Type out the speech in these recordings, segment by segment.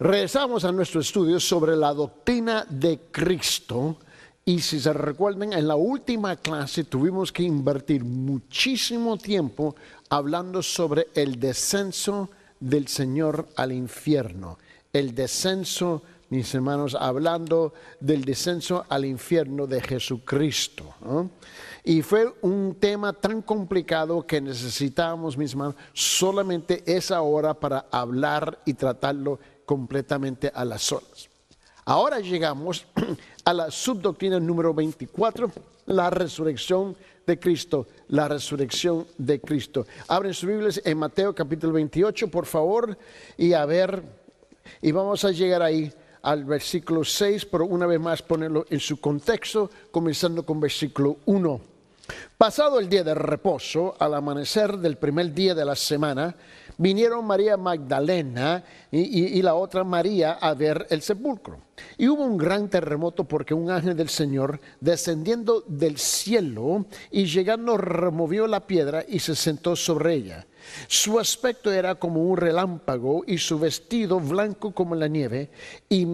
Regresamos a nuestro estudio sobre la doctrina de Cristo. Y si se recuerdan, en la última clase tuvimos que invertir muchísimo tiempo hablando sobre el descenso del Señor al infierno. El descenso, mis hermanos, hablando del descenso al infierno de Jesucristo, ¿no? Y fue un tema tan complicado que necesitábamos, mis hermanos, solamente esa hora para hablar y tratarlo completamente a las solas. Ahora llegamos a la subdoctrina número 24, la resurrección de Cristo, la resurrección de Cristo. Abren sus Biblias en Mateo capítulo 28, por favor, y vamos a llegar ahí al versículo 6, pero una vez más ponerlo en su contexto, comenzando con versículo 1. Pasado el día de reposo, al amanecer del primer día de la semana, vinieron María Magdalena y la otra María a ver el sepulcro. Y hubo un gran terremoto porque un ángel del Señor, descendiendo del cielo y llegando, removió la piedra y se sentó sobre ella. Su aspecto era como un relámpago y su vestido blanco como la nieve, y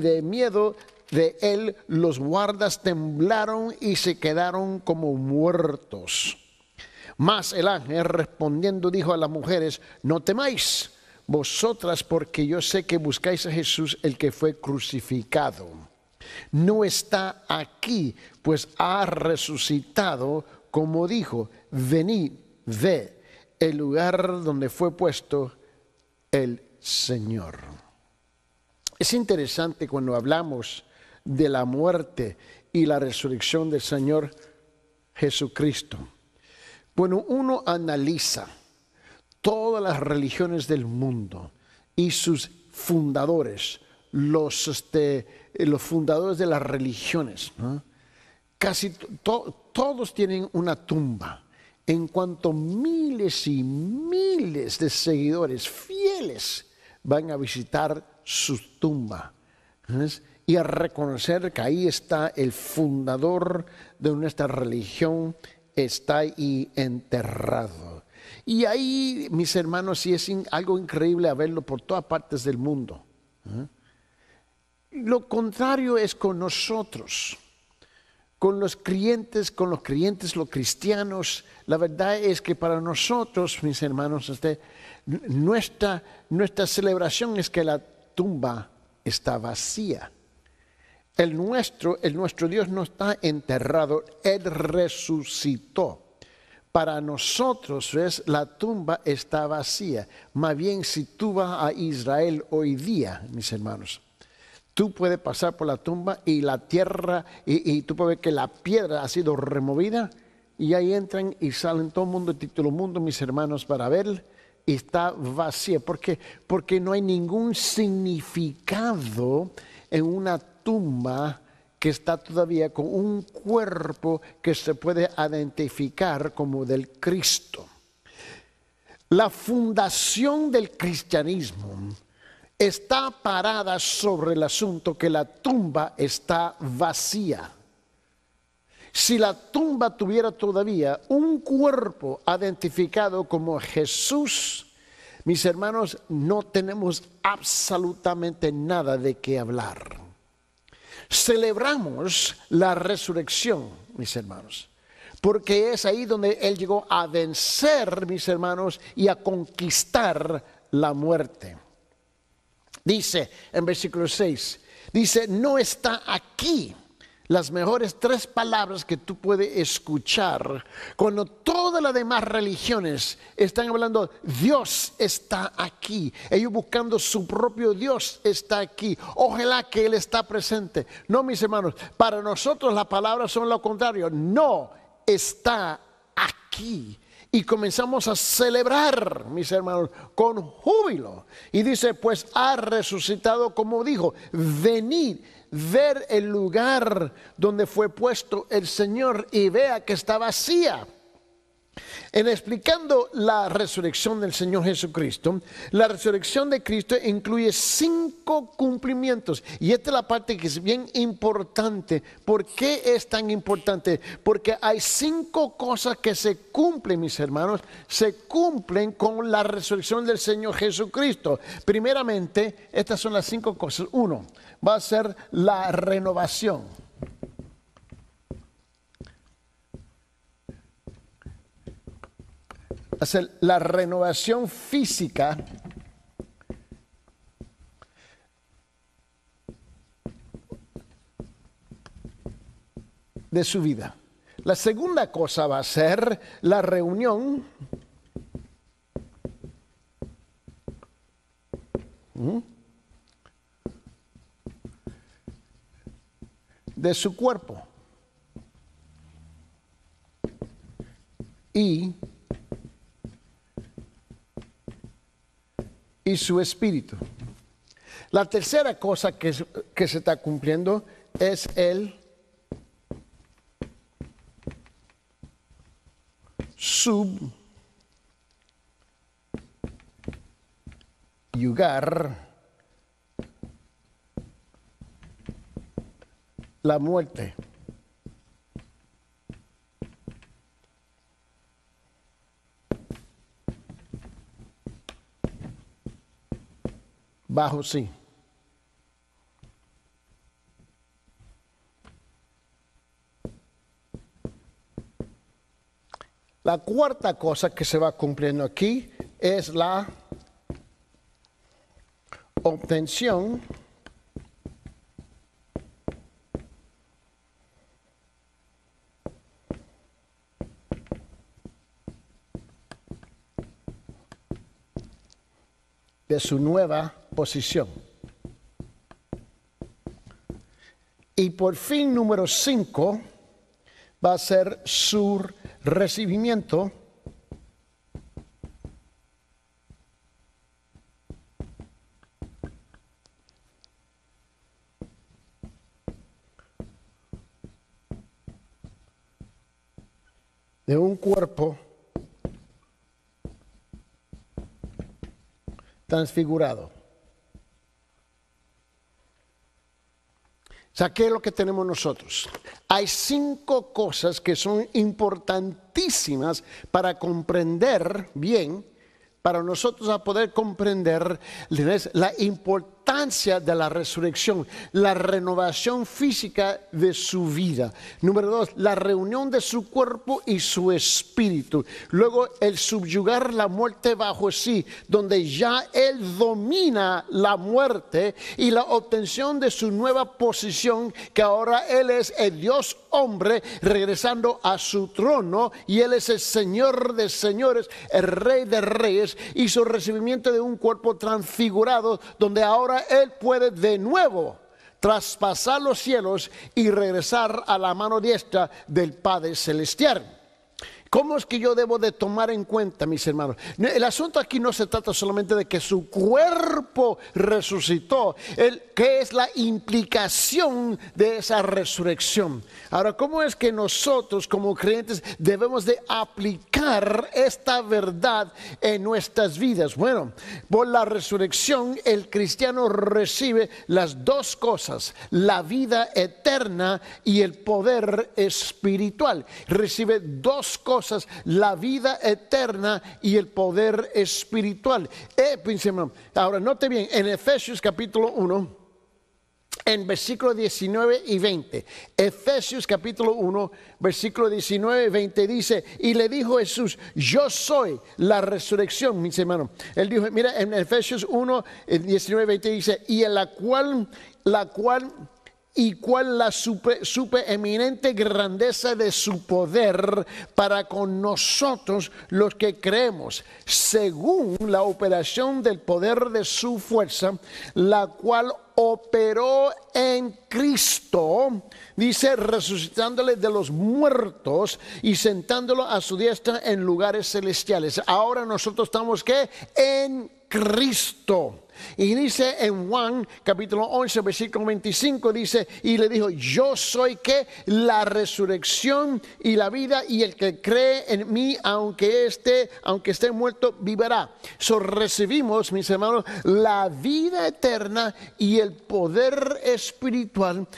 de miedo de él los guardas temblaron y se quedaron como muertos. Mas el ángel respondiendo dijo a las mujeres: no temáis vosotras, porque yo sé que buscáis a Jesús, el que fue crucificado. No está aquí, pues ha resucitado, como dijo. Venid, ved el lugar donde fue puesto el Señor. Es interesante cuando hablamos de la muerte y la resurrección del Señor Jesucristo. Bueno, uno analiza todas las religiones del mundo y sus fundadores, los fundadores de las religiones, ¿no? Casi todos tienen una tumba. En cuanto miles y miles de seguidores fieles van a visitar su tumba, ¿ves? Y a reconocer que ahí está el fundador de nuestra religión, está ahí enterrado. Y ahí, mis hermanos, sí es algo increíble a verlo por todas partes del mundo. Lo contrario es con nosotros, con los creyentes, los cristianos. La verdad es que para nosotros, mis hermanos, nuestra celebración es que la tumba está vacía. El nuestro Dios no está enterrado, Él resucitó. Para nosotros, ¿ves? La tumba está vacía. Más bien, si tú vas a Israel hoy día, mis hermanos, tú puedes pasar por la tumba y la tierra, y tú puedes ver que la piedra ha sido removida, y ahí entran y salen todo el mundo, todo el mundo, mis hermanos, para ver, y está vacía. ¿Por qué? Porque no hay ningún significado en una tumba que está todavía con un cuerpo que se puede identificar como del Cristo. La fundación del cristianismo está parada sobre el asunto que la tumba está vacía. Si la tumba tuviera todavía un cuerpo identificado como Jesús, mis hermanos, no tenemos absolutamente nada de qué hablar. Celebramos la resurrección, mis hermanos, porque es ahí donde Él llegó a vencer, mis hermanos, y a conquistar la muerte. Dice en versículo 6, dice: no está aquí. Las mejores 3 palabras que tú puedes escuchar cuando todas las demás religiones están hablando, Dios está aquí. Ellos buscando su propio Dios está aquí. Ojalá que Él está presente. No, mis hermanos, para nosotros las palabras son lo contrario. No está aquí. Y comenzamos a celebrar, mis hermanos, con júbilo. Y dice, pues ha resucitado, como dijo, venid, ver el lugar donde fue puesto el Señor y vea que está vacía. En explicando la resurrección del Señor Jesucristo, la resurrección de Cristo incluye 5 cumplimientos. Y esta es la parte que es bien importante. ¿Por qué es tan importante? Porque hay 5 cosas que se cumplen, mis hermanos, se cumplen con la resurrección del Señor Jesucristo. Primeramente, estas son las 5 cosas. 1, va a ser la renovación. Hacer la renovación física de su vida. La segunda cosa va a ser la reunión de su cuerpo y su espíritu. La tercera cosa que se está cumpliendo es el subyugar la muerte. Bajo sí. La cuarta cosa que se va cumpliendo aquí es la obtención de su nueva posición. Y por fin, número 5, va a ser su recibimiento de un cuerpo transfigurado. O sea, ¿qué es lo que tenemos nosotros? Hay 5 cosas que son importantísimas para comprender bien, para nosotros a poder comprender la importancia de la resurrección, la renovación física de su vida. Número 2, la reunión de su cuerpo y su espíritu. Luego, el subyugar la muerte bajo sí, donde ya Él domina la muerte, y la obtención de su nueva posición, que ahora Él es el Dios hombre regresando a su trono, y Él es el Señor de señores, el Rey de reyes, y su recibimiento de un cuerpo transfigurado, donde ahora Él puede de nuevo traspasar los cielos y regresar a la mano diestra del Padre Celestial. ¿Cómo es que yo debo de tomar en cuenta, mis hermanos? El asunto aquí no se trata solamente de que su cuerpo resucitó, ¿qué es la implicación de esa resurrección? Ahora, ¿cómo es que nosotros como creyentes debemos de aplicar esta verdad en nuestras vidas? Bueno, por la resurrección el cristiano recibe las 2 cosas, la vida eterna y el poder espiritual. Recibe 2 cosas, la vida eterna y el poder espiritual. Ahora note bien, en Efesios capítulo 1, en versículo 19 y 20, Efesios capítulo 1, versículo 19 y 20 dice: y le dijo Jesús, yo soy la resurrección, mis hermanos. Él dijo, mira, en Efesios 1, 19 y 20 dice: y en la cual la supereminente grandeza de su poder para con nosotros los que creemos, según la operación del poder de su fuerza, la cual operó en Cristo, dice, resucitándole de los muertos y sentándolo a su diestra en lugares celestiales. Ahora nosotros estamos, ¿qué? En Cristo. Y dice en Juan capítulo 11 versículo 25, dice, y le dijo, yo soy que la resurrección y la vida, y el que cree en mí, aunque esté muerto, vivirá. So recibimos, mis hermanos, la vida eterna y el poder espiritual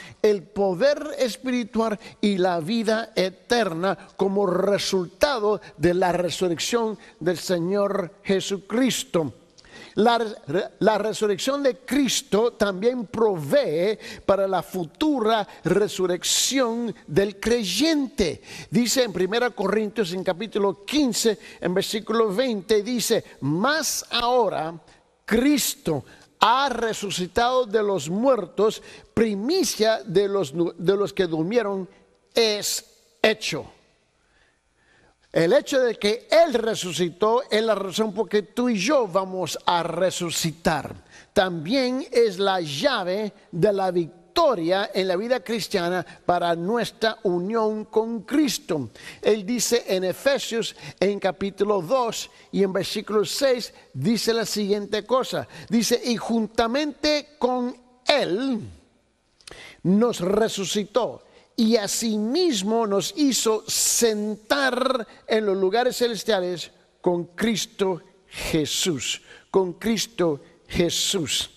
y la vida eterna como resultado de la resurrección del Señor Jesucristo. La resurrección de Cristo también provee para la futura resurrección del creyente. Dice en 1 Corintios en capítulo 15, en versículo 20, dice, mas ahora Cristo ha resucitado de los muertos, primicia de los que durmieron es hecho. El hecho de que Él resucitó es la razón por que tú y yo vamos a resucitar. También es la llave de la victoria en la vida cristiana para nuestra unión con Cristo. Él dice en Efesios en capítulo 2 y en versículo 6 dice la siguiente cosa. Dice, y juntamente con Él nos resucitó. Y asimismo nos hizo sentar en los lugares celestiales con Cristo Jesús. Con Cristo Jesús.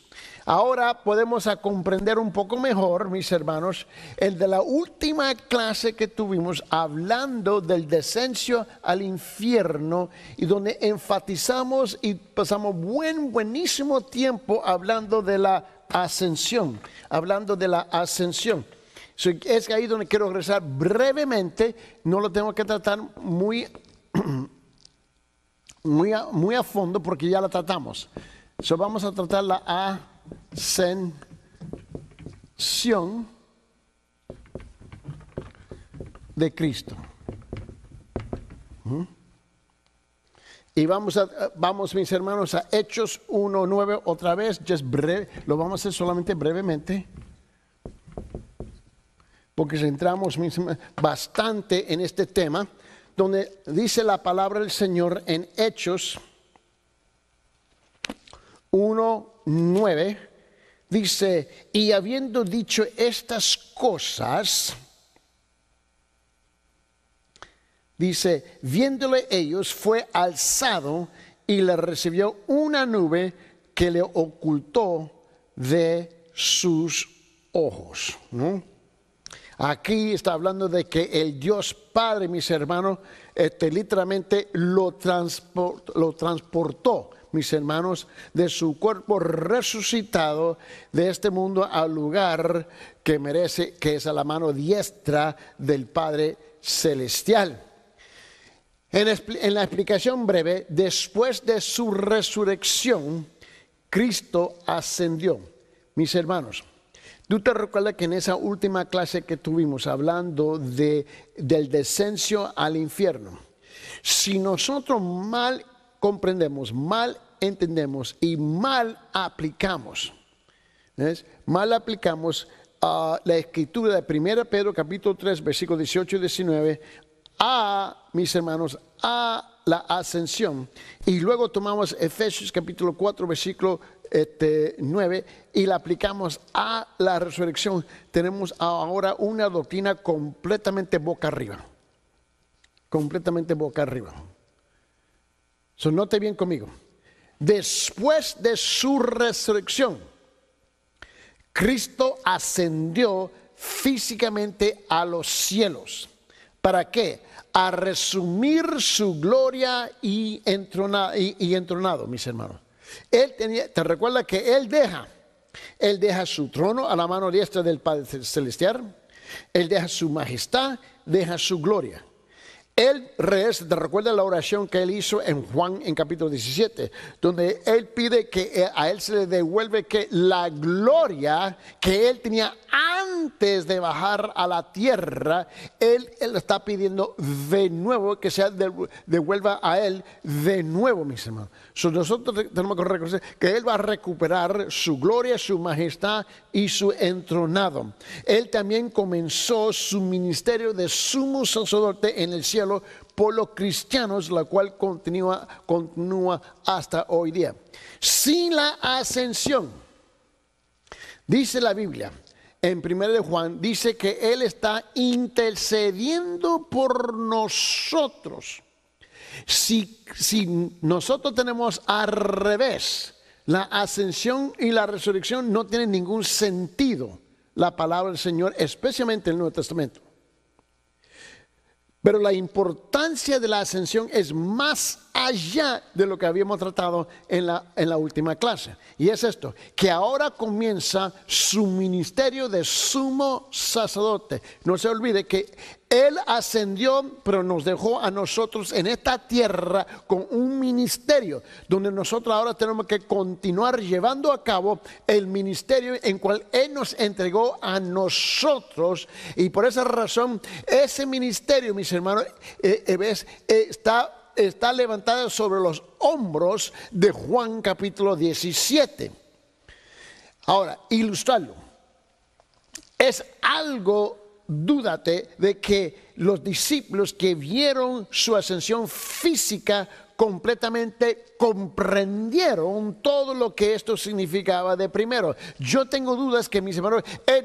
Ahora podemos comprender un poco mejor, mis hermanos, el de la última clase que tuvimos hablando del descenso al infierno, y donde enfatizamos y pasamos buenísimo tiempo hablando de la ascensión. Es ahí donde quiero regresar brevemente. No lo tengo que tratar muy a fondo porque ya la tratamos. Vamos a tratar la ascensión de Cristo. Y vamos, mis hermanos, a Hechos 1:9 otra vez. Lo vamos a hacer solamente brevemente, porque centramos bastante en este tema, donde dice la palabra del Señor en Hechos 1:9, dice, y habiendo dicho estas cosas, dice, viéndole ellos, fue alzado y le recibió una nube que le ocultó de sus ojos, ¿no? Aquí está hablando de que el Dios Padre, mis hermanos, literalmente lo transportó, mis hermanos, de su cuerpo resucitado de este mundo al lugar que merece, que es a la mano diestra del Padre Celestial. En la explicación breve, después de su resurrección, Cristo ascendió, mis hermanos. ¿Tú te recuerdas que en esa última clase que tuvimos hablando del descenso al infierno? Si nosotros mal comprendemos, mal entendemos y mal aplicamos, la escritura de 1 Pedro capítulo 3 versículos 18 y 19 mis hermanos, a la ascensión, y luego tomamos Efesios capítulo 4 versículo 9 y la aplicamos a la resurrección, tenemos ahora una doctrina completamente boca arriba. Note bien conmigo. Después de su resurrección, Cristo ascendió físicamente a los cielos. ¿Para qué? A resumir su gloria y entronado, mis hermanos. ¿Te recuerda que Él deja su trono a la mano diestra del Padre Celestial? Él deja su majestad, deja su gloria. Él te recuerda la oración que Él hizo en Juan en capítulo 17, donde Él pide que a Él se le devuelve que la gloria que Él tenía antes de bajar a la tierra, Él está pidiendo de nuevo que se devuelva a Él de nuevo, mis hermanos. Nosotros tenemos que reconocer que Él va a recuperar su gloria, su majestad y su entronado. Él también comenzó su ministerio de sumo sacerdote en el cielo por los cristianos, la cual continúa hasta hoy día. Sin la ascensión, dice la Biblia, en 1 de Juan, dice que Él está intercediendo por nosotros. Si nosotros tenemos al revés, la ascensión y la resurrección no tienen ningún sentido, la palabra del Señor, especialmente en el Nuevo Testamento. Pero la importancia de la ascensión es más allá de lo que habíamos tratado en la última clase. Y es esto, que ahora comienza su ministerio de sumo sacerdote. No se olvide que Él ascendió, pero nos dejó a nosotros en esta tierra con un ministerio, donde nosotros ahora tenemos que continuar llevando a cabo el ministerio en cual Él nos entregó a nosotros. Y por esa razón, ese ministerio, mis hermanos, está levantado sobre los hombros de Juan capítulo 17. Ahora, ilustrarlo. Es algo, dúdate, de que los discípulos que vieron su ascensión física completamente comprendieron todo lo que esto significaba de primero. Yo tengo dudas que mis hermanos,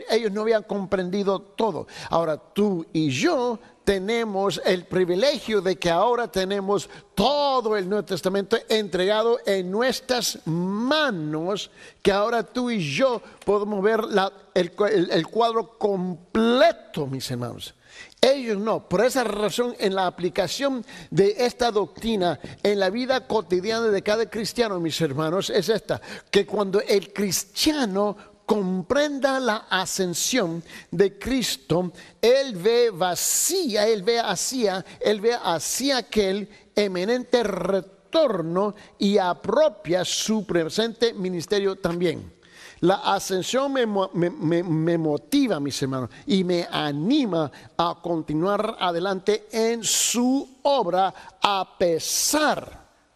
ellos no habían comprendido todo. Ahora tú y yo tenemos el privilegio de que ahora tenemos todo el Nuevo Testamento entregado en nuestras manos, que ahora tú y yo podemos ver el cuadro completo, mis hermanos. Ellos no. Por esa razón, en la aplicación de esta doctrina en la vida cotidiana de cada cristiano, mis hermanos, es esta: que cuando el cristiano comprenda la ascensión de Cristo, él ve hacia aquel eminente retorno y apropia su presente ministerio también. La ascensión me motiva, mis hermanos, y me anima a continuar adelante en su obra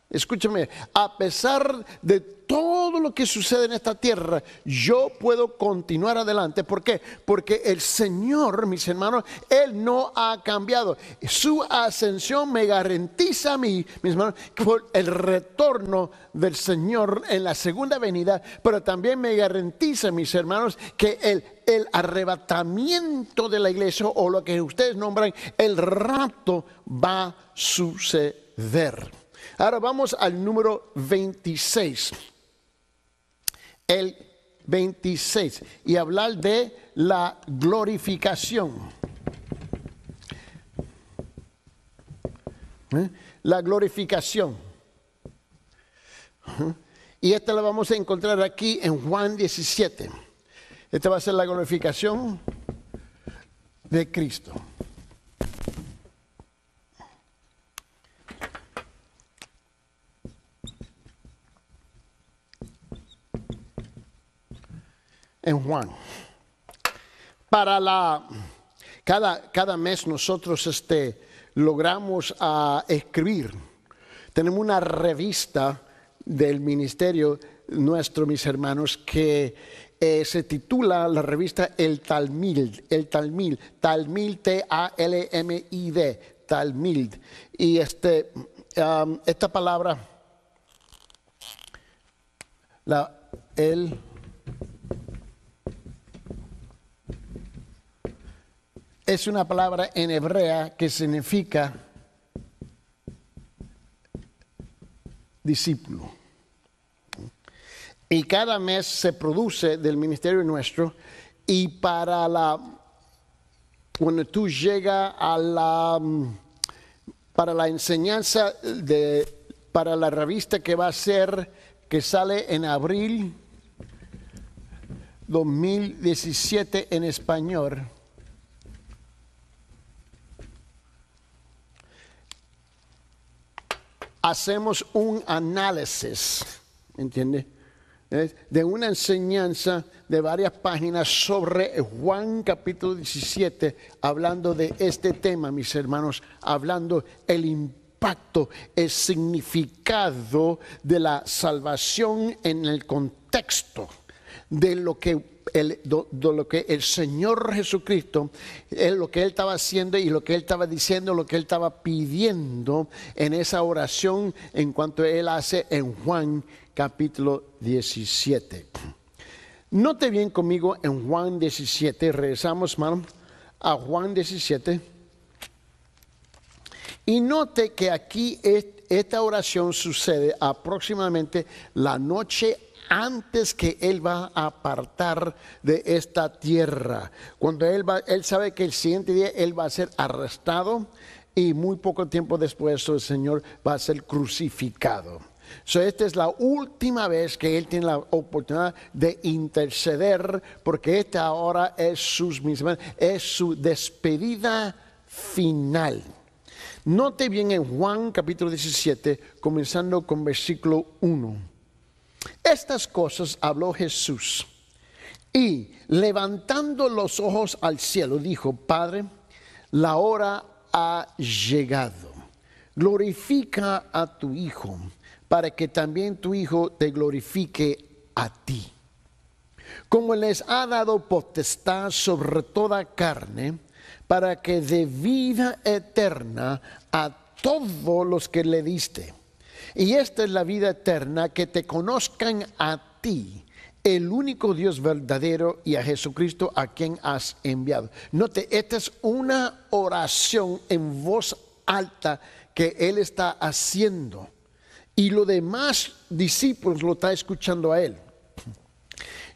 escúchame, a pesar de todo lo que sucede en esta tierra, yo puedo continuar adelante. ¿Por qué? Porque el Señor, mis hermanos, Él no ha cambiado. Su ascensión me garantiza a mí, mis hermanos, por el retorno del Señor en la segunda venida, pero también me garantiza, mis hermanos, que el arrebatamiento de la iglesia, o lo que ustedes nombran el rapto, va a suceder. Ahora vamos al número 26. El 26. Y hablar de la glorificación. La glorificación. Y esta la vamos a encontrar aquí en Juan 17. Esta va a ser la glorificación de Cristo. En Juan, cada mes nosotros logramos escribir. Tenemos una revista del ministerio nuestro, mis hermanos, que se titula la revista El Talmid, Talmid, T-A-L-M-I-D, Talmid. Y esta palabra, es una palabra en hebrea que significa discípulo. Y cada mes se produce del ministerio nuestro, y cuando tú llegas para la enseñanza para la revista que que sale en abril 2017 en español, hacemos un análisis, ¿entiende? de una enseñanza de varias páginas sobre Juan capítulo 17, hablando de este tema, mis hermanos, hablando el impacto, el significado de la salvación en el contexto de lo que el Señor Jesucristo, lo que Él estaba haciendo y lo que Él estaba diciendo, lo que Él estaba pidiendo en esa oración en cuanto Él hace en Juan capítulo 17. Note bien conmigo en Juan 17, regresamos, hermano, a Juan 17. Y note que aquí esta oración sucede aproximadamente la noche antes que Él va a apartar de esta tierra. Cuando Él sabe que el siguiente día Él va a ser arrestado y muy poco tiempo después el Señor va a ser crucificado. Esta es la última vez que Él tiene la oportunidad de interceder, porque esta ahora es su despedida final. Note bien en Juan capítulo 17, comenzando con versículo 1. Estas cosas habló Jesús y levantando los ojos al cielo dijo: Padre, la hora ha llegado. Glorifica a tu Hijo, para que también tu Hijo te glorifique a ti. Como les ha dado potestad sobre toda carne, para que dé vida eterna a todos los que le diste. Y esta es la vida eterna, que te conozcan a ti, el único Dios verdadero, y a Jesucristo a quien has enviado. Note, esta es una oración en voz alta que Él está haciendo. Y los demás discípulos lo están escuchando a Él.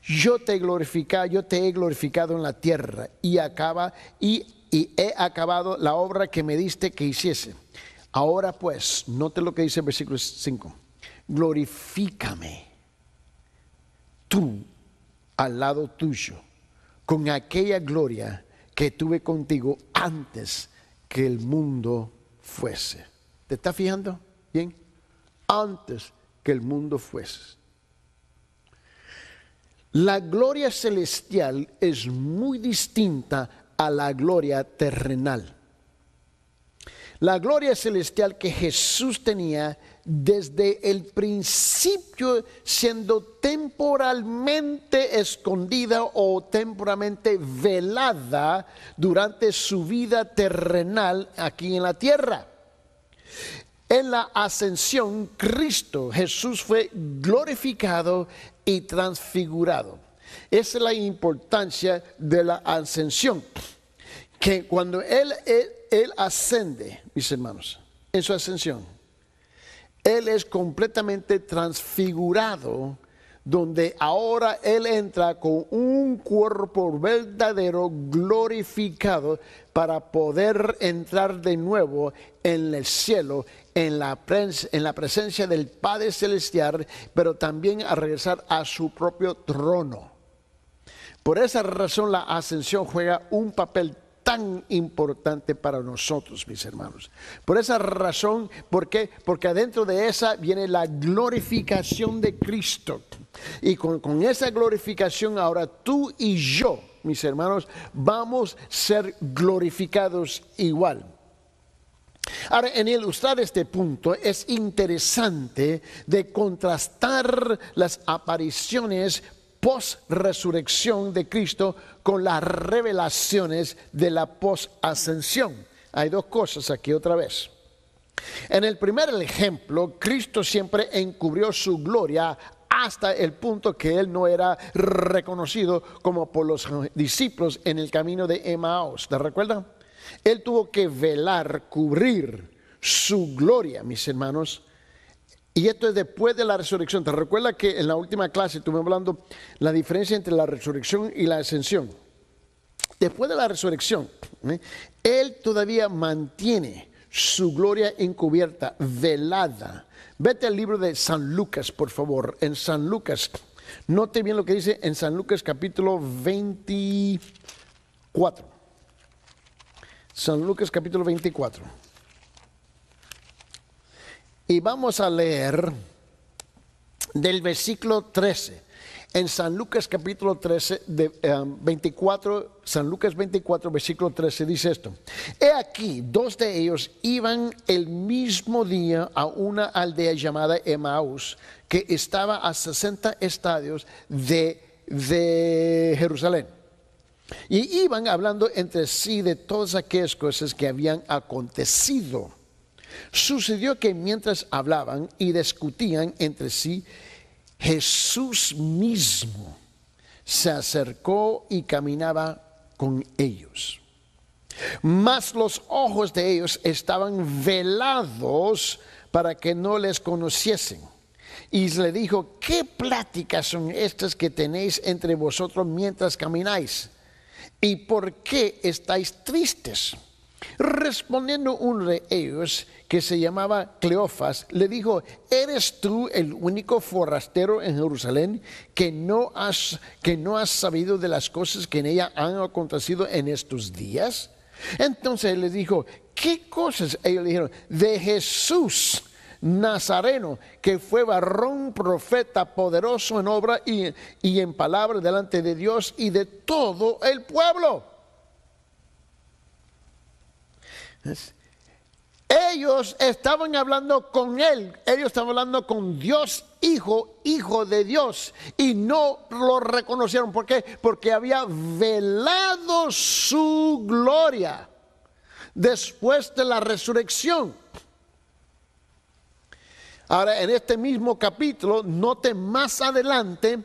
Yo te he glorificado en la tierra y he acabado la obra que me diste que hiciese. Ahora pues, note lo que dice el versículo 5. Glorifícame tú al lado tuyo con aquella gloria que tuve contigo antes que el mundo fuese. ¿Te estás fijando? Bien. Antes que el mundo fuese. La gloria celestial es muy distinta a la gloria terrenal. La gloria celestial que Jesús tenía desde el principio, siendo temporalmente escondida o temporalmente velada durante su vida terrenal aquí en la tierra. En la ascensión, Cristo Jesús fue glorificado y transfigurado. Esa es la importancia de la ascensión. Que cuando Él ascende, mis hermanos, en su ascensión, Él es completamente transfigurado, donde ahora Él entra con un cuerpo verdadero, glorificado, para poder entrar de nuevo en el cielo, en la presencia del Padre Celestial, pero también a regresar a su propio trono. Por esa razón la ascensión juega un papel tan importante para nosotros, mis hermanos. Por esa razón, ¿por qué? Porque adentro de esa viene la glorificación de Cristo. Y con esa glorificación ahora tú y yo, mis hermanos, vamos a ser glorificados igual. Ahora, en ilustrar este punto es interesante de contrastar las apariciones post-resurrección de Cristo con las revelaciones de la post-ascensión. Hay dos cosas aquí otra vez. En el primer ejemplo, Cristo siempre encubrió su gloria hasta el punto que Él no era reconocido como por los discípulos en el camino de Emaús. ¿Te recuerdan? Él tuvo que velar, cubrir su gloria, mis hermanos. Y esto es después de la resurrección. ¿Te recuerdas que en la última clase estuvimos hablando la diferencia entre la resurrección y la ascensión? Después de la resurrección, Él todavía mantiene su gloria encubierta, velada. Vete al libro de San Lucas, por favor. En San Lucas, note bien lo que dice en San Lucas capítulo 24. San Lucas capítulo 24. Y vamos a leer del versículo 13. En San Lucas capítulo 13, 24, San Lucas 24, versículo 13 dice esto. He aquí, dos de ellos iban el mismo día a una aldea llamada Emaús, que estaba a 60 estadios de Jerusalén. Y iban hablando entre sí de todas aquellas cosas que habían acontecido. Sucedió que mientras hablaban y discutían entre sí, Jesús mismo se acercó y caminaba con ellos. Mas los ojos de ellos estaban velados para que no les conociesen. Y le dijo, ¿qué pláticas son estas que tenéis entre vosotros mientras camináis? ¿Y por qué estáis tristes? Respondiendo uno de ellos, que se llamaba Cleofas, le dijo, ¿eres tú el único forastero en Jerusalén que no has sabido de las cosas que en ella han acontecido en estos días? Entonces él les dijo, ¿qué cosas? Ellos le dijeron, de Jesús Nazareno, que fue varón, profeta, poderoso en obra y en palabra delante de Dios y de todo el pueblo. Ellos estaban hablando con él, ellos estaban hablando con Dios Hijo, Hijo de Dios, y no lo reconocieron. ¿Por qué? Porque había velado su gloria después de la resurrección. Ahora, en este mismo capítulo, note más adelante,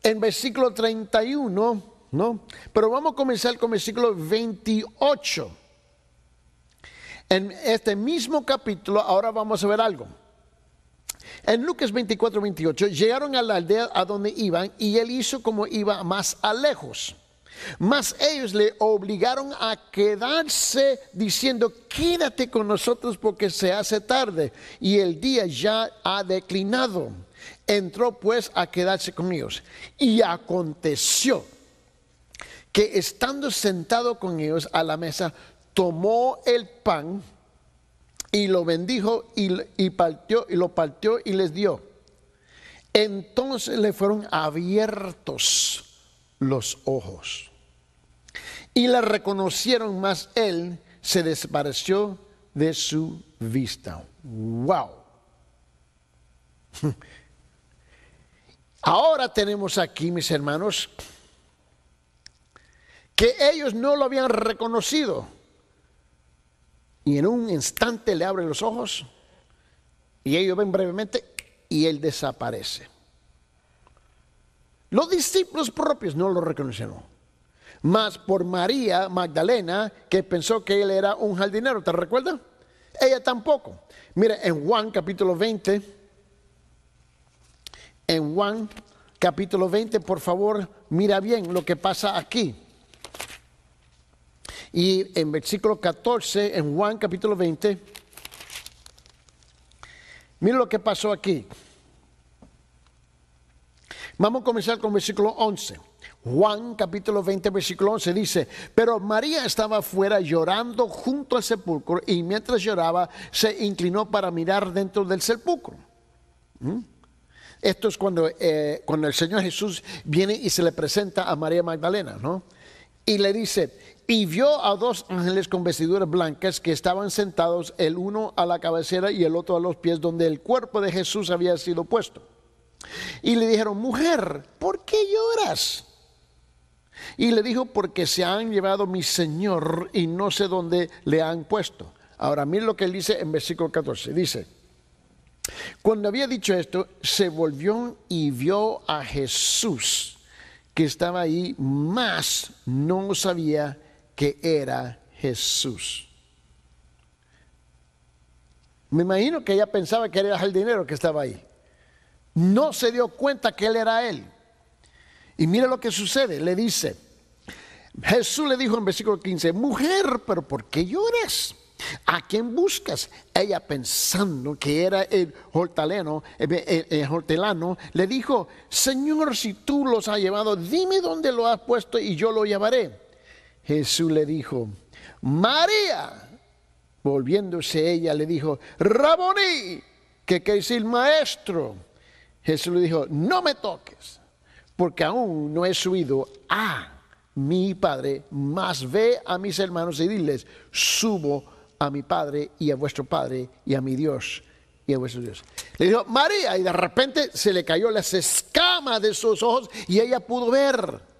en versículo 31, ¿no? Pero vamos a comenzar con versículo 28. En este mismo capítulo, ahora vamos a ver algo. En Lucas 24, 28, llegaron a la aldea a donde iban y él hizo como iba más a lejos. Mas ellos le obligaron a quedarse diciendo, quédate con nosotros porque se hace tarde y el día ya ha declinado. Entró pues a quedarse con ellos. Y aconteció que estando sentado con ellos a la mesa, tomó el pan y lo bendijo y lo partió y les dio. Entonces le fueron abiertos los ojos y la reconocieron, mas él se desapareció de su vista. Wow. Ahora tenemos aquí, mis hermanos, que ellos no lo habían reconocido. Y en un instante le abren los ojos y ellos ven brevemente y él desaparece. Los discípulos propios no lo reconocieron. Mas por María Magdalena, que pensó que él era un jardinero, ¿te recuerdas? Ella tampoco. Mira, en Juan capítulo 20, en Juan capítulo 20, por favor, mira bien lo que pasa aquí. Y en versículo 14, en Juan capítulo 20, mira lo que pasó aquí. Vamos a comenzar con versículo 11. Juan capítulo 20, versículo 11 dice, pero María estaba afuera llorando junto al sepulcro y mientras lloraba se inclinó para mirar dentro del sepulcro. Esto es cuando el Señor Jesús viene y se le presenta a María Magdalena, ¿no? Y le dice, y vio a dos ángeles con vestiduras blancas que estaban sentados, el uno a la cabecera y el otro a los pies, donde el cuerpo de Jesús había sido puesto. Y le dijeron, mujer, ¿por qué lloras? Y le dijo, porque se han llevado mi Señor y no sé dónde le han puesto. Ahora, mire lo que él dice en versículo 14. Dice, cuando había dicho esto, se volvió y vio a Jesús que estaba ahí, mas no sabía que era Jesús. Me imagino que ella pensaba que era el jardinero que estaba ahí. No se dio cuenta que él era él. Y mira lo que sucede, le dice, Jesús le dijo en versículo 15, mujer, ¿pero por qué lloras? ¿A quién buscas? Ella, pensando que era el hortelano, le dijo, Señor, si tú los has llevado, dime dónde lo has puesto y yo lo llevaré. Jesús le dijo, María. Volviéndose ella le dijo, Raboní, que quiere decir maestro. Jesús le dijo, no me toques, porque aún no he subido a mi Padre, mas ve a mis hermanos y diles, subo a mi Padre y a vuestro Padre y a mi Dios y a vuestro Dios. Le dijo, María, y de repente se le cayó las escamas de sus ojos y ella pudo ver.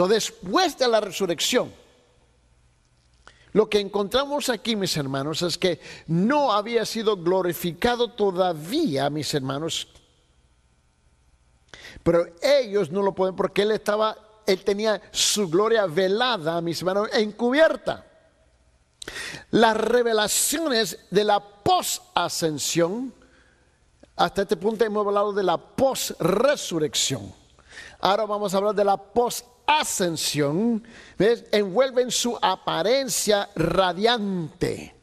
Después de la resurrección, lo que encontramos aquí, mis hermanos, es que no había sido glorificado todavía, mis hermanos. Pero ellos no lo pueden porque él tenía su gloria velada, mis hermanos, encubierta. Las revelaciones de la post-ascensión, hasta este punto hemos hablado de la post-resurrección. Ahora vamos a hablar de la post-ascensión. ¿Ves? Envuelven su apariencia radiante.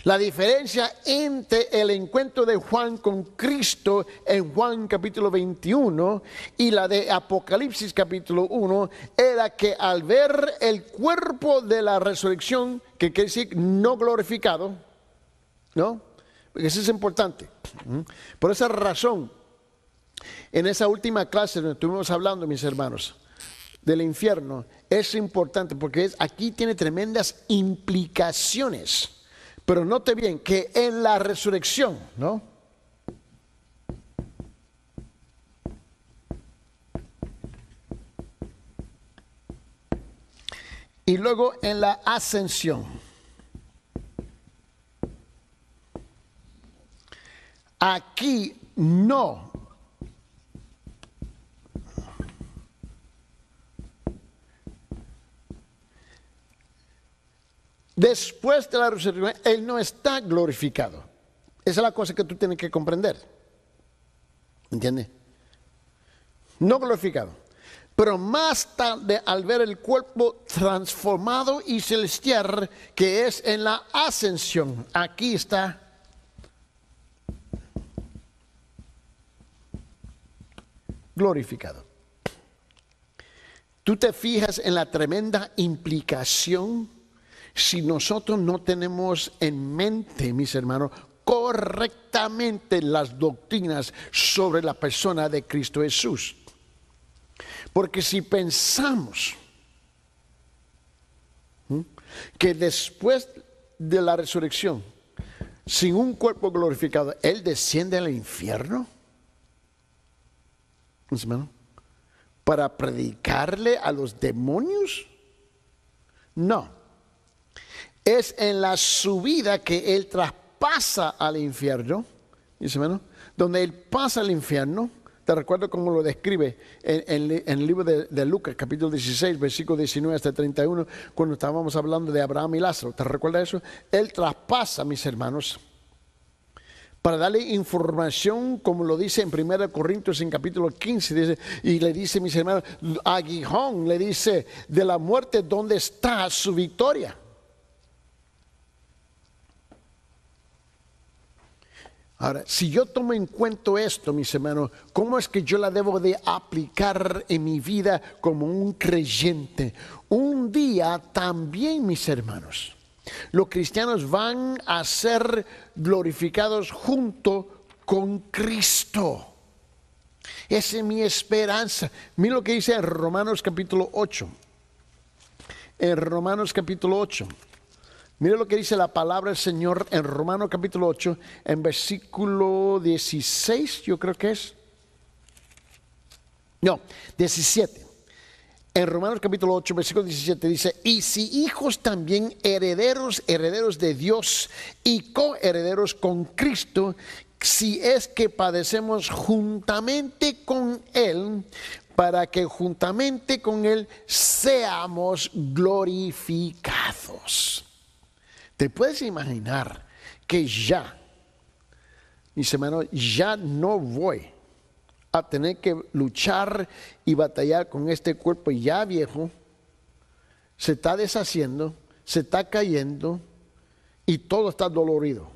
La diferencia entre el encuentro de Juan con Cristo en Juan capítulo 21 y la de Apocalipsis capítulo 1 era que al ver el cuerpo de la resurrección, que quiere decir no glorificado, ¿no? Porque eso es importante. Por esa razón, en esa última clase donde estuvimos hablando, mis hermanos, del infierno, es importante porque aquí tiene tremendas implicaciones. Pero note bien que en la resurrección, ¿no? Y luego en la ascensión. Aquí no. Después de la resurrección, Él no está glorificado. Esa es la cosa que tú tienes que comprender. ¿Entiendes? No glorificado. Pero más tarde, al ver el cuerpo transformado y celestial, que es en la ascensión, aquí está glorificado. Tú te fijas en la tremenda implicación. Si nosotros no tenemos en mente, mis hermanos, correctamente las doctrinas sobre la persona de Cristo Jesús. Porque si pensamos que después de la resurrección, sin un cuerpo glorificado, Él desciende al infierno, mis hermanos, para predicarle a los demonios, no. Es en la subida que Él traspasa al infierno, ¿sí, hermano? Donde Él pasa al infierno. Te recuerdo cómo lo describe en el libro de Lucas, capítulo 16, versículo 19 hasta 31, cuando estábamos hablando de Abraham y Lázaro. ¿Te recuerdas eso? Él traspasa, mis hermanos, para darle información, como lo dice en 1 Corintios en capítulo 15, dice, y le dice, mis hermanos, aguijón, le dice, de la muerte, ¿dónde está su victoria? Ahora, si yo tomo en cuenta esto, mis hermanos, ¿cómo es que yo la debo de aplicar en mi vida como un creyente? Un día también, mis hermanos, los cristianos van a ser glorificados junto con Cristo. Esa es mi esperanza. Mira lo que dice en Romanos capítulo 8. En Romanos capítulo 8. Mire lo que dice la palabra del Señor en Romanos capítulo 8, en versículo 16, yo creo que es. No, 17. En Romanos capítulo 8, versículo 17 dice, y si hijos también herederos, herederos de Dios y coherederos con Cristo, si es que padecemos juntamente con Él, para que juntamente con Él seamos glorificados. ¿Te puedes imaginar que ya, mis hermanos, ya no voy a tener que luchar y batallar con este cuerpo ya viejo? Se está deshaciendo, se está cayendo y todo está dolorido.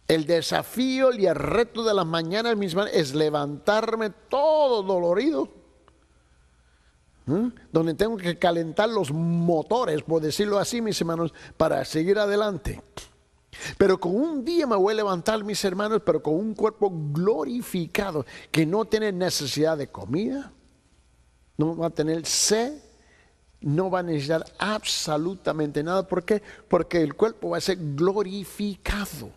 El desafío y el reto de las mañanas, mis hermanos, es levantarme todo dolorido. Donde tengo que calentar los motores, por decirlo así, mis hermanos, para seguir adelante. Pero con un día me voy a levantar, mis hermanos, pero con un cuerpo glorificado, que no tiene necesidad de comida, no va a tener sed, no va a necesitar absolutamente nada. ¿Por qué? Porque el cuerpo va a ser glorificado.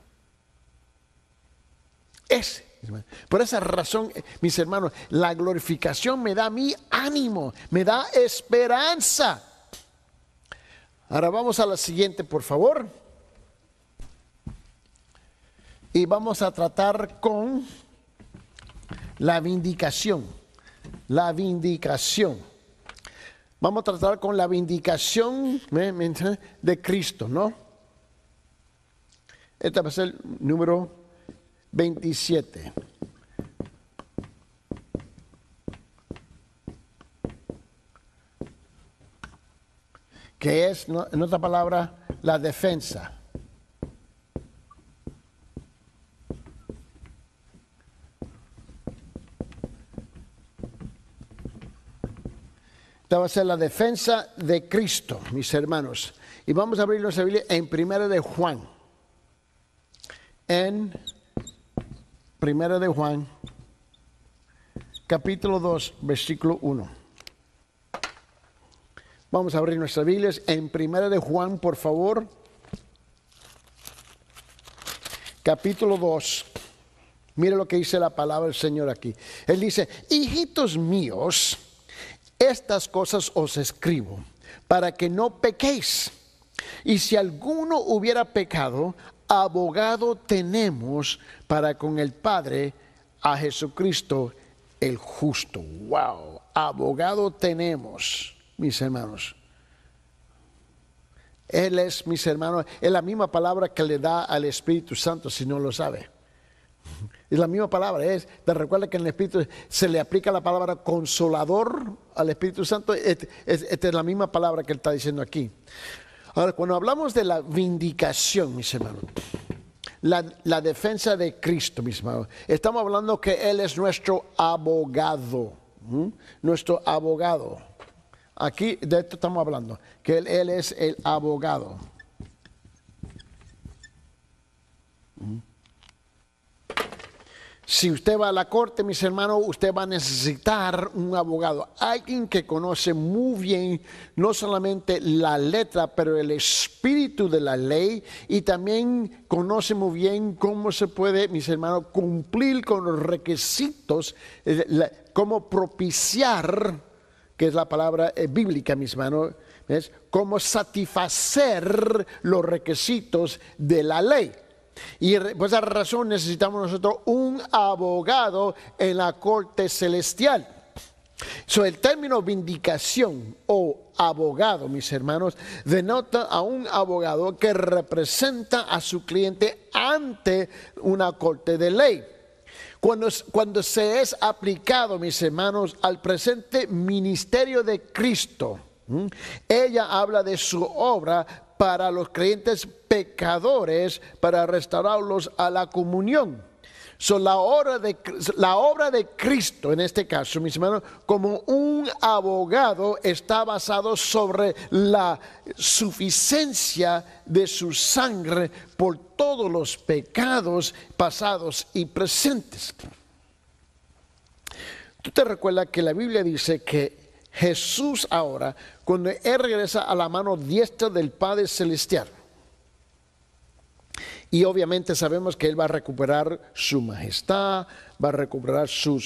Por esa razón, mis hermanos, la glorificación me da a mí ánimo, me da esperanza. Ahora vamos a la siguiente, por favor. Y vamos a tratar con la vindicación. La vindicación. Vamos a tratar con la vindicación de Cristo, ¿no? Este va a ser el número 27. Que es, en otra palabra, la defensa. Esta va a ser la defensa de Cristo, mis hermanos. Y vamos a abrir nuestra Biblia en 1 de Juan. En 1 de Juan, capítulo 2, versículo 1. Vamos a abrir nuestras Biblias en 1 de Juan, por favor. Capítulo 2. Mire lo que dice la palabra del Señor aquí. Él dice: hijitos míos, estas cosas os escribo para que no pequéis. Y si alguno hubiera pecado, abogado tenemos para con el Padre, a Jesucristo el justo. Wow, abogado tenemos, mis hermanos. Él es, mis hermanos, es la misma palabra que le da al Espíritu Santo, si no lo sabe. Es la misma palabra. Te recuerda que en el Espíritu se le aplica la palabra consolador al Espíritu Santo. Esta es la misma palabra que él está diciendo aquí. Ahora, cuando hablamos de la vindicación, mis hermanos, la defensa de Cristo, mis hermanos, estamos hablando que Él es nuestro abogado. Nuestro abogado. Aquí de esto estamos hablando, que Él es el abogado. Si usted va a la corte, mis hermanos, usted va a necesitar un abogado. Alguien que conoce muy bien, no solamente la letra, pero el espíritu de la ley. Y también conoce muy bien cómo se puede, mis hermanos, cumplir con los requisitos. Cómo propiciar, que es la palabra bíblica, mis hermanos. ¿Ves? Cómo satisfacer los requisitos de la ley. Y por esa razón necesitamos nosotros un abogado en la corte celestial. El término vindicación o abogado, mis hermanos, denota a un abogado que representa a su cliente ante una corte de ley. Cuando se es aplicado, mis hermanos, al presente ministerio de Cristo, ella habla de su obra para los creyentes pecadores, para restaurarlos a la comunión. La obra de Cristo, en este caso, mis hermanos, como un abogado, está basado sobre la suficiencia de su sangre por todos los pecados pasados y presentes. ¿Tú te recuerdas que la Biblia dice que Jesús ahora, cuando Él regresa a la mano diestra del Padre Celestial, y obviamente sabemos que Él va a recuperar su majestad, va a recuperar su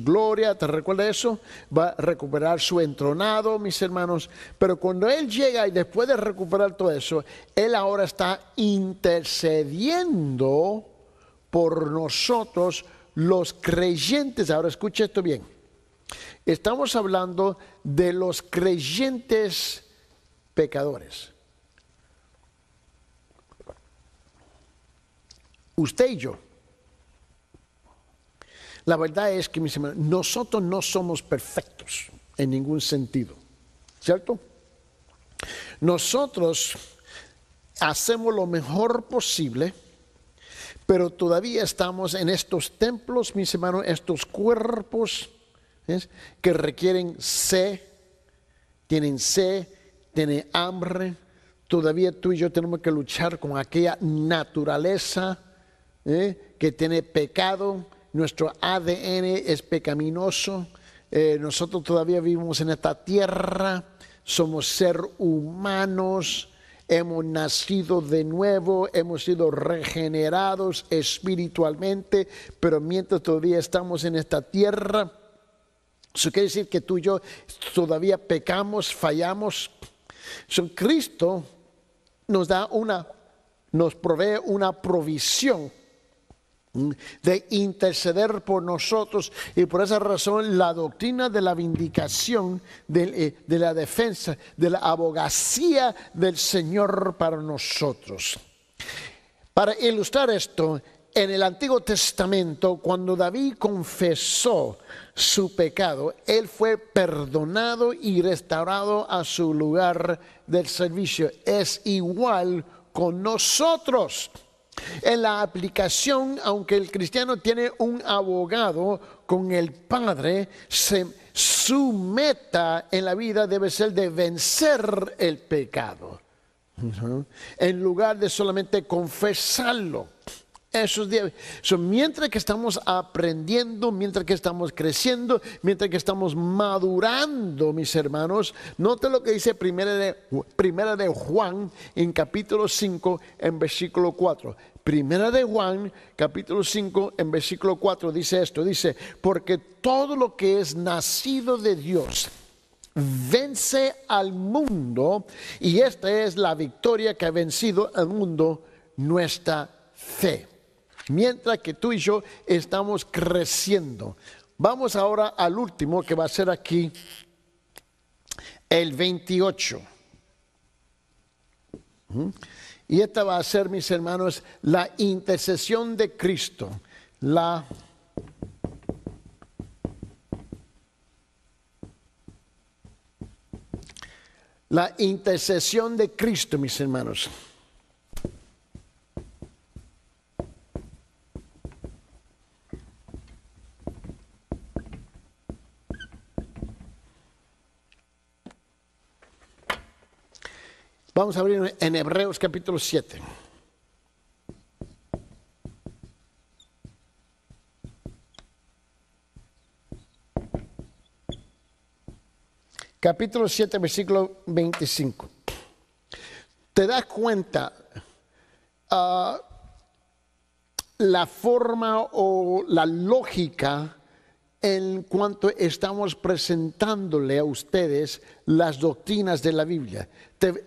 gloria, ¿te recuerdas eso? Va a recuperar su entronado, mis hermanos. Pero cuando Él llega y después de recuperar todo eso, Él ahora está intercediendo por nosotros los creyentes. Ahora escuche esto bien. Estamos hablando de los creyentes pecadores. Usted y yo. La verdad es que, mis hermanos, nosotros no somos perfectos en ningún sentido, ¿cierto? Nosotros hacemos lo mejor posible, pero todavía estamos en estos templos, mis hermanos, estos cuerpos, ¿ves?, que requieren tienen hambre, todavía tú y yo tenemos que luchar con aquella naturaleza que tiene pecado. Nuestro ADN es pecaminoso. Nosotros todavía vivimos en esta tierra, somos seres humanos, hemos nacido de nuevo, hemos sido regenerados espiritualmente, pero mientras todavía estamos en esta tierra, eso quiere decir que tú y yo todavía pecamos, fallamos. Cristo nos provee una provisión de interceder por nosotros, y por esa razón la doctrina de la vindicación, de la defensa, de la abogacía del Señor para nosotros. Para ilustrar esto, en el Antiguo Testamento, cuando David confesó su pecado, él fue perdonado y restaurado a su lugar del servicio. Es igual con nosotros. En la aplicación, aunque el cristiano tiene un abogado con el Padre, su meta en la vida debe ser de vencer el pecado, en lugar de solamente confesarlo. Mientras que estamos aprendiendo, mientras que estamos creciendo, mientras que estamos madurando, mis hermanos, note lo que dice primera de Juan en capítulo 5 en versículo 4. Primera de Juan capítulo 5 en versículo 4 dice esto, dice: porque todo lo que es nacido de Dios vence al mundo, y esta es la victoria que ha vencido al mundo, nuestra fe. Mientras que tú y yo estamos creciendo. Vamos ahora al último, que va a ser aquí el 28. Y esta va a ser, mis hermanos, la intercesión de Cristo. La intercesión de Cristo, mis hermanos. Vamos a abrir en Hebreos capítulo 7. Capítulo 7, versículo 25. ¿Te das cuenta la forma o la lógica en cuanto estamos presentándole a ustedes las doctrinas de la Biblia?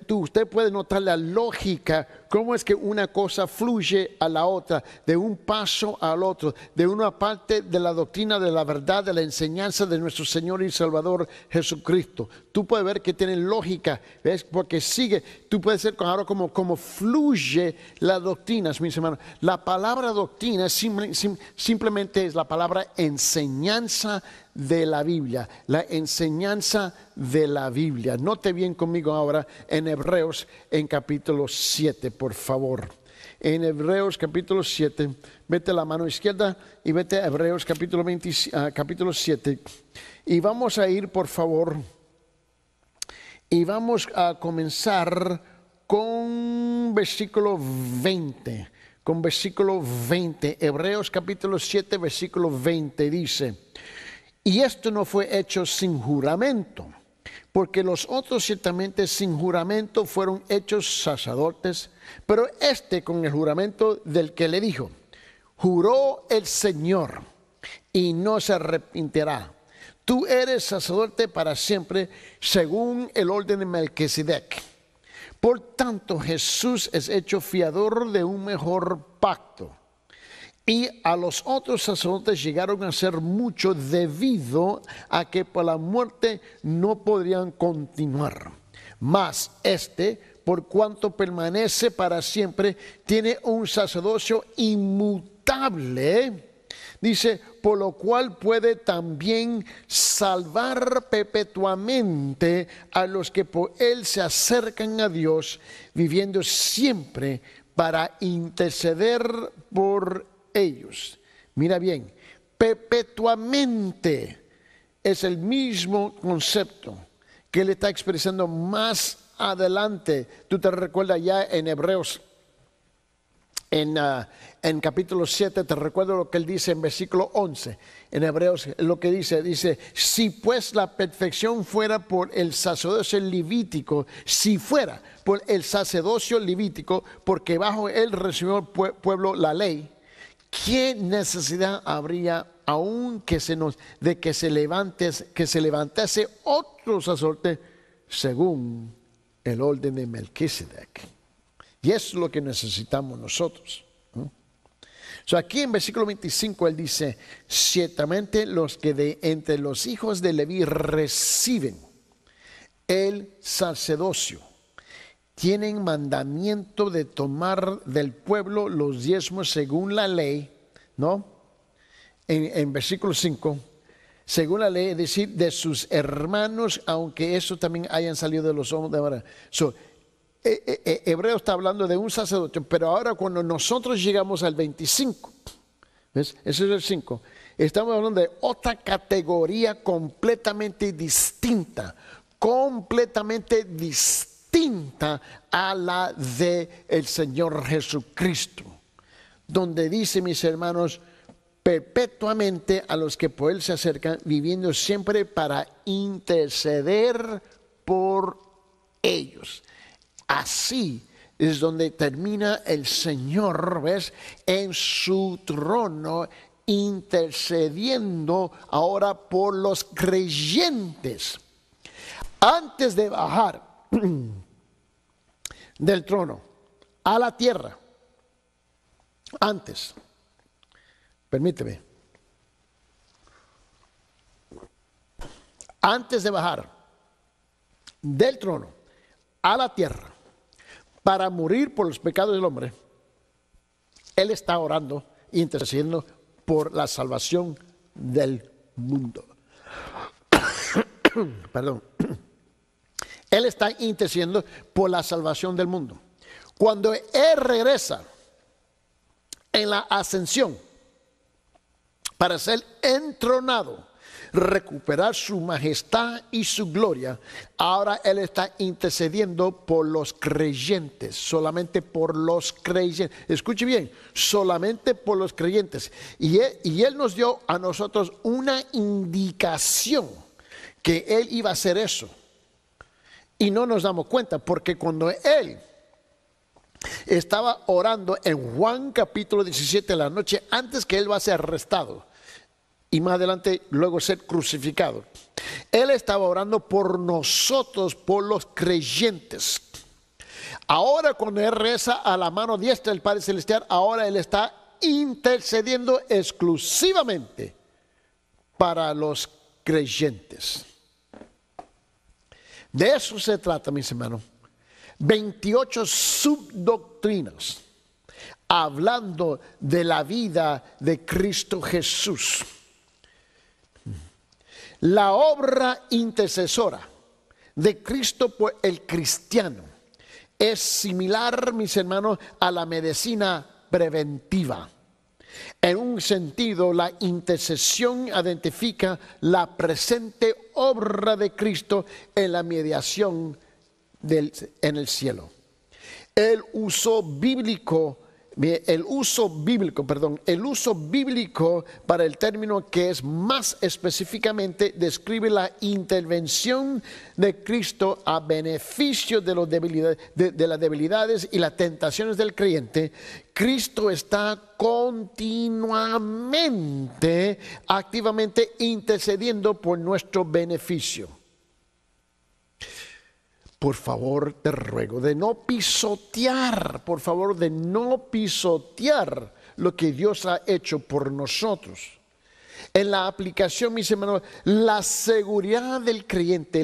Usted puede notar la lógica, cómo es que una cosa fluye a la otra, de un paso al otro, de una parte de la doctrina de la verdad, de la enseñanza de nuestro Señor y Salvador Jesucristo. Tú puedes ver que tiene lógica, ¿ves? Porque sigue, tú puedes ver ahora cómo fluye las doctrinas, mis hermanos. La palabra doctrina simplemente es la palabra enseñanza de la Biblia, la enseñanza de la Biblia. Note bien conmigo ahora en Hebreos en capítulo 7, por favor. En Hebreos capítulo 7, vete a la mano izquierda y vete a Hebreos capítulo 7. Y vamos a ir, por favor, y vamos a comenzar con versículo 20. Con versículo 20, Hebreos capítulo 7, versículo 20 dice: y esto no fue hecho sin juramento, porque los otros ciertamente sin juramento fueron hechos sacerdotes, pero este con el juramento del que le dijo: juró el Señor y no se arrepentirá. Tú eres sacerdote para siempre, según el orden de Melquisedec. Por tanto, Jesús es hecho fiador de un mejor pacto. Y a los otros sacerdotes llegaron a ser mucho, debido a que por la muerte no podrían continuar. Mas por cuanto permanece para siempre, tiene un sacerdocio inmutable, dice, por lo cual puede también salvar perpetuamente a los que por él se acercan a Dios, viviendo siempre para interceder por ellos. Mira bien, perpetuamente es el mismo concepto que él está expresando más adelante, tú te recuerdas ya en Hebreos, en capítulo 7, te recuerdo lo que él dice en versículo 11. En Hebreos lo que dice, si pues la perfección fuera por el sacerdocio levítico, si fuera por el sacerdocio levítico, porque bajo él recibió el pueblo la ley, ¿qué necesidad habría aún que se levantase otro sacerdote según el orden de Melquisedec? Y eso es lo que necesitamos nosotros. Aquí en versículo 25 él dice, ciertamente los que de entre los hijos de Leví reciben el sacerdocio tienen mandamiento de tomar del pueblo los diezmos según la ley, ¿no? En versículo 5, según la ley, es decir, de sus hermanos, aunque eso también hayan salido de los hombres de ahora. Hebreo está hablando de un sacerdote, pero ahora cuando nosotros llegamos al 25, ¿ves? Ese es el 5, estamos hablando de otra categoría completamente distinta a la del Señor Jesucristo, donde dice, mis hermanos, perpetuamente a los que por él se acercan, viviendo siempre para interceder por ellos. Así es donde termina el Señor, ¿ves? En su trono, intercediendo ahora por los creyentes. Antes de bajar del trono a la tierra, antes de bajar del trono a la tierra, para morir por los pecados del hombre, él está orando e intercediendo por la salvación del mundo. Perdón. Él está intercediendo por la salvación del mundo. Cuando él regresa en la ascensión para ser entronado, recuperar su majestad y su gloria, ahora él está intercediendo por los creyentes, solamente por los creyentes. Escuche bien, solamente por los creyentes. Y él nos dio a nosotros una indicación que él iba a hacer eso. Y no nos damos cuenta, porque cuando él estaba orando en Juan capítulo 17 de la noche, antes que él va a ser arrestado y más adelante luego ser crucificado, él estaba orando por nosotros, por los creyentes. Ahora cuando él reza a la mano diestra del Padre Celestial, ahora él está intercediendo exclusivamente para los creyentes. De eso se trata, mis hermanos. 28 subdoctrinas hablando de la vida de Cristo Jesús. La obra intercesora de Cristo por el cristiano es similar, mis hermanos, a la medicina preventiva. En un sentido, la intercesión identifica la presente obra de Cristo en la mediación en el cielo. El uso bíblico para el término que es más específicamente describe la intervención de Cristo a beneficio de las debilidades y las tentaciones del creyente. Cristo está continuamente, activamente intercediendo por nuestro beneficio. Por favor, te ruego de no pisotear, lo que Dios ha hecho por nosotros. En la aplicación, mis hermanos, la seguridad del creyente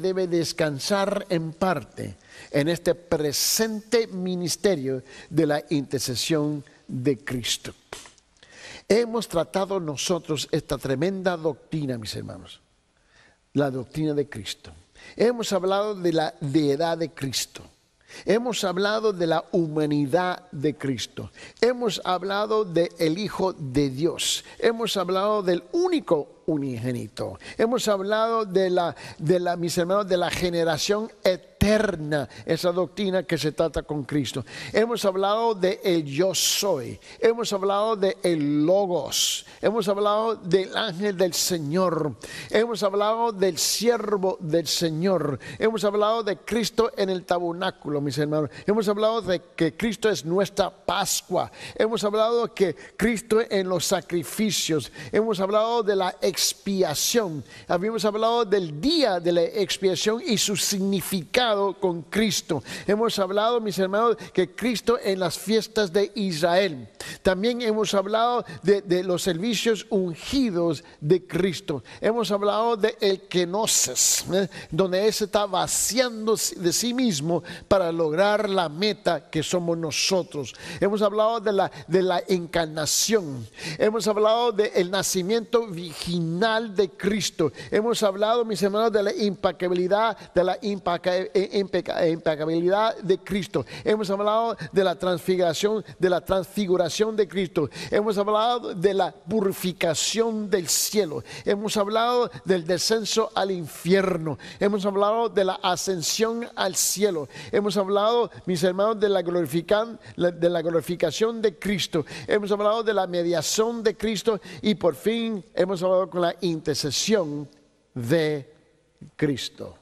debe descansar en parte en este presente ministerio de la intercesión de Cristo. Hemos tratado nosotros esta tremenda doctrina, mis hermanos. La doctrina de Cristo. Hemos hablado de la deidad de Cristo. Hemos hablado de la humanidad de Cristo. Hemos hablado del Hijo de Dios. Hemos hablado del único unigénito. Hemos hablado mis hermanos, de la generación eterna, esa doctrina que se trata con Cristo. Hemos hablado de el yo soy, hemos hablado de el logos, hemos hablado del ángel del Señor, hemos hablado del siervo del Señor, hemos hablado de Cristo en el tabernáculo, mis hermanos, hemos hablado de que Cristo es nuestra Pascua, hemos hablado que Cristo en los sacrificios, hemos hablado de la expiación, habíamos hablado del día de la expiación y su significado con Cristo. Hemos hablado, mis hermanos, que Cristo en las fiestas de Israel. También hemos hablado de los servicios ungidos de Cristo. Hemos hablado de el kenosis, donde Él se está vaciando de sí mismo para lograr la meta que somos nosotros. Hemos hablado de la encarnación. Hemos hablado del nacimiento virginal de Cristo. Hemos hablado, mis hermanos, de la impecabilidad, impecabilidad de Cristo. Hemos hablado de la transfiguración de Cristo. Hemos hablado de la purificación del cielo. Hemos hablado del descenso al infierno. Hemos hablado de la ascensión al cielo. Hemos hablado, mis hermanos, de la glorificación de Cristo. Hemos hablado de la mediación de Cristo y por fin hemos hablado con la intercesión de Cristo.